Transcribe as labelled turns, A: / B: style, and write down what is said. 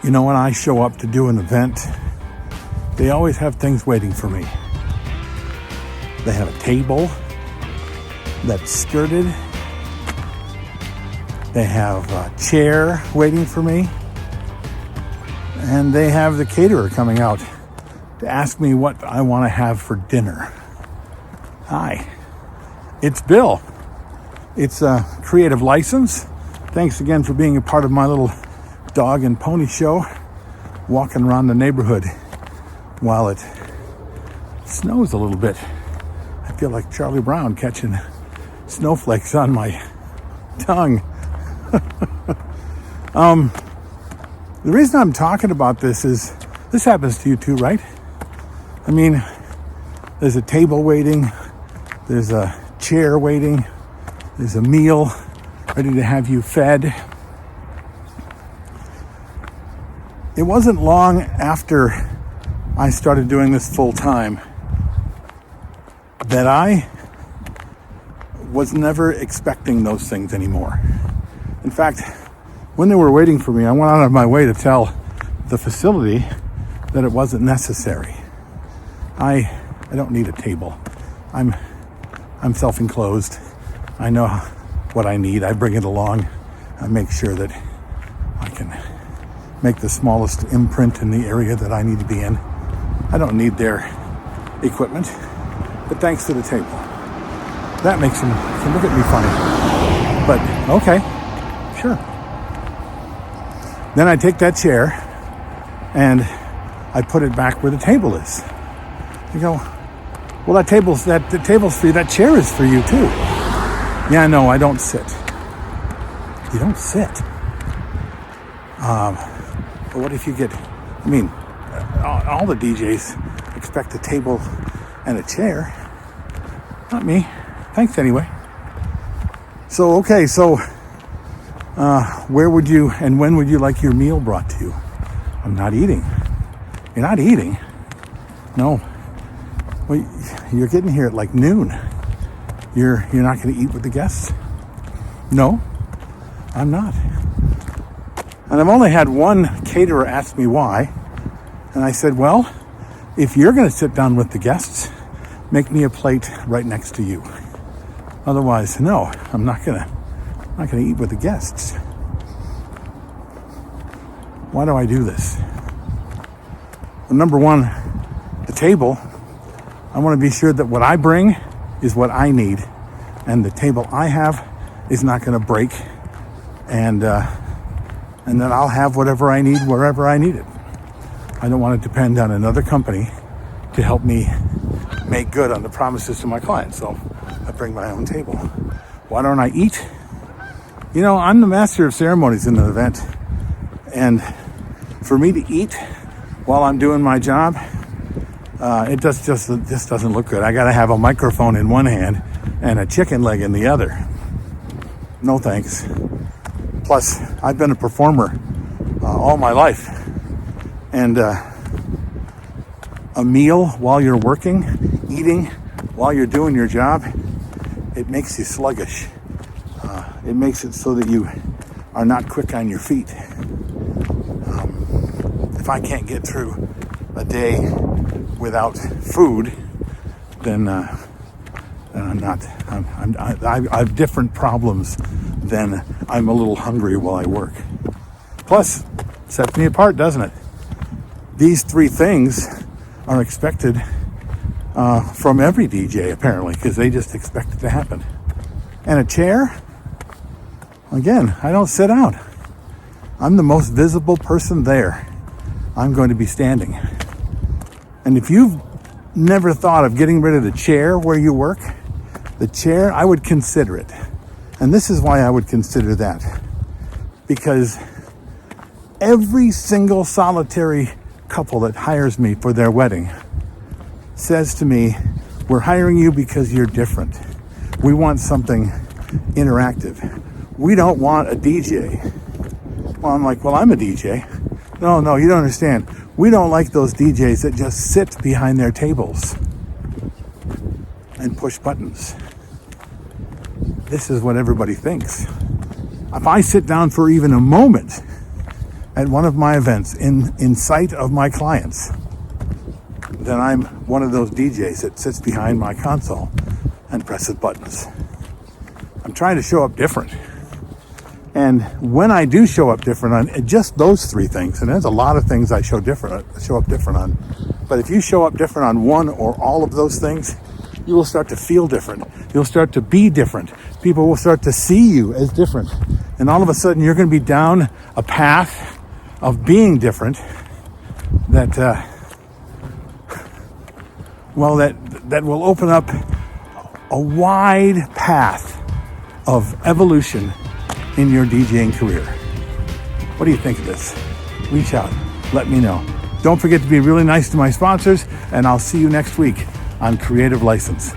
A: You know, when I show up to do an event, they always have things waiting for me. They have a table that's skirted. They have a chair waiting for me. And they have the caterer coming out to ask me what I want to have for dinner. Hi, it's Bill. It's a creative license. Thanks again for being a part of my little dog and pony show, walking around the neighborhood while it snows a little bit. I feel like Charlie Brown catching snowflakes on my tongue. The reason I'm talking about this is, this happens to you too, right? I mean, there's a table waiting, there's a chair waiting, there's a meal ready to have you fed. It wasn't long after I started doing this full time that I was never expecting those things anymore. In fact, when they were waiting for me, I went out of my way to tell the facility that it wasn't necessary. I don't need a table. I'm self-enclosed. I know what I need. I bring it along. I make sure that I can make the smallest imprint in the area that I need to be in. I don't need their equipment, but thanks to the table. That makes them look at me funny. But okay, sure. Then I take that chair and I put it back where the table is. You go, well, the table's for you. That chair is for you too. Yeah, no, I don't sit. You don't sit. But what if you get? I mean, all the DJs expect a table and a chair. Not me. Thanks anyway. So okay, where would you and when would you like your meal brought to you? I'm not eating. You're not eating? No. Well, you're getting here at like noon. You're not going to eat with the guests? No, I'm not. And I've only had one caterer ask me why. And I said, well, if you're going to sit down with the guests, make me a plate right next to you. Otherwise, no, I'm not going to eat with the guests. Why do I do this? Well, number one, the table. I want to be sure that what I bring is what I need, and the table I have is not going to break, and then I'll have whatever I need wherever I need it. I don't want to depend on another company to help me make good on the promises to my clients, so I bring my own table. Why don't I eat? You know, I'm the master of ceremonies in an event, and for me to eat while I'm doing my job, it just doesn't look good. I got to have a microphone in one hand and a chicken leg in the other. No thanks. Plus, I've been a performer all my life, and a meal while you're working, eating while you're doing your job, it makes you sluggish. It makes it so that you are not quick on your feet. If I can't get through a day without food, then I'm not. I have different problems than I'm a little hungry while I work. Plus, sets me apart, doesn't it? These three things are expected from every DJ, apparently, because they just expect it to happen. And a chair? Again, I don't sit down. I'm the most visible person there. I'm going to be standing. And if you've never thought of getting rid of the chair where you work, the chair, I would consider it. And this is why I would consider that. Because every single solitary couple that hires me for their wedding says to me, we're hiring you because you're different. We want something interactive. We don't want a DJ. Well, I'm like, well, I'm a DJ. No, you don't understand. We don't like those DJs that just sit behind their tables and push buttons. This is what everybody thinks. If I sit down for even a moment, at one of my events in sight of my clients, then I'm one of those DJs that sits behind my console and presses buttons. I'm trying to show up different. And when I do show up different on just those three things, and there's a lot of things I show up different on, but if you show up different on one or all of those things, you will start to feel different. You'll start to be different. People will start to see you as different. And all of a sudden, you're going to be down a path of being different that will open up a wide path of evolution in your DJing career. What do you think of this? Reach out. Let me know. Don't forget to be really nice to my sponsors, and I'll see you next week on Creative License.